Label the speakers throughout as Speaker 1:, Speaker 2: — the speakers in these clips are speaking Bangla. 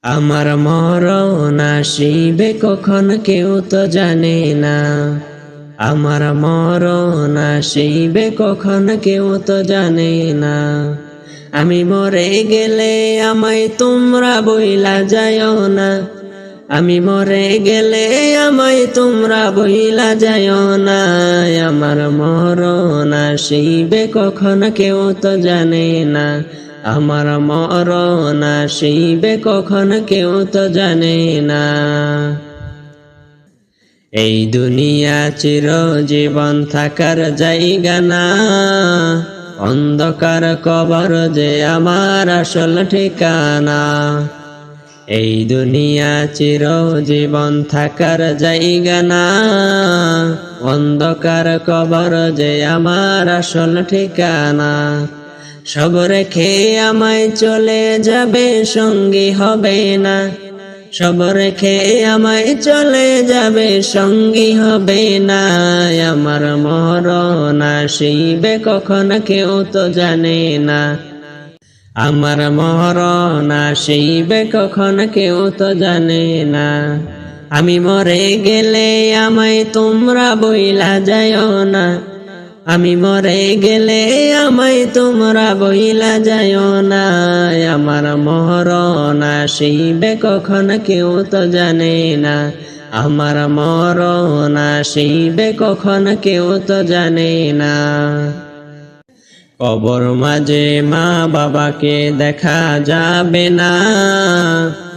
Speaker 1: আমার মরণ আসিবে কখন কেউ তো জানে না। আমার মরণ আসিবে কখন কেউ তো জানে না। আমি মরে গেলে আমায় তোমরা বইলা যায়ও না। আমি মরে গেলে আমায় তোমরা বইলা যায়ও না। আমার মরণ আসিবে কখন কেউ তো জানে না। আমার মরণ আসিবে কখন কেউ তো জানে না। এই দুনিয়া চিরজীবন থাকার জায়গা না। অন্ধকার কবর যে আমার আসল ঠিকানা। এই দুনিয়া চিরজীবন থাকার জায়গা না। অন্ধকার কবর যে আমার আসল ঠিকানা। সব রেখে আমায় চলে যাবে, সঙ্গী হবে না। সব রেখে আমায় চলে যাবে, সঙ্গী হবে না। আমার মরণ আসিবে কখন কেউ তো জানে না। আমার মরণ আসিবে কখন কেউ তো জানে না। আমি মরে গেলে আমায় তোমরা বইলা যায়ও না। আমি মরে গেলে আমায় তোমরা বইলা যায়ও না। আমার মরণ আসিবে কখন কেউ তো জানে না। আমার মরণ আসিবে কখন কেউ তো জানে না। কবর মাঝে মা বাবাকে দেখা যাবে না।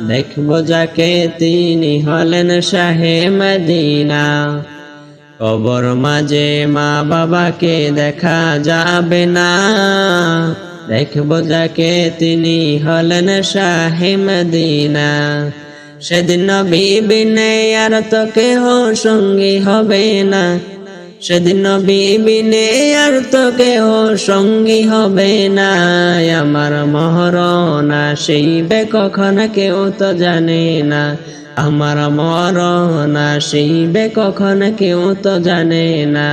Speaker 1: দেখবো যাকে তিনি হলেন শাহে মদিনা। কবর মাঝে মা বাবাকে দেখা যাবে না। দেখবো যাকে তিনি হলেন শাহে মদিনা। সেদিন নবী বিনে আর তো কেহ সঙ্গী হবে না। সেদিন নবী বিনে আর তো কেহ সঙ্গী হবে না। আমার মরণ আসিবে কখন কেউ তো জানে না। আমার মরণ আসিবে কখন কেউ তো জানে না।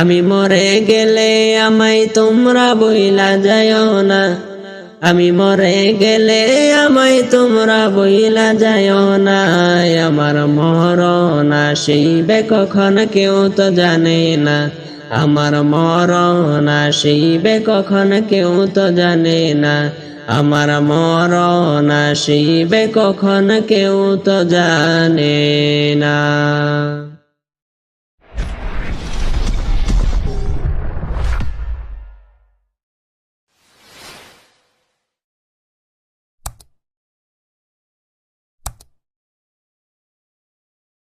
Speaker 1: আমি মরে গেলে আমায় তোমরা বইলা যায়ও না। আমি মরে গেলে আমায় তোমরা বইলা যায়ও না। আমার মরণ আসিবে কখন কেউ তো জানে না। আমার মরণ আসিবে কখন কেউ তো জানে না। আমার মরণ আসিবে কখন কেউ তো জানে না।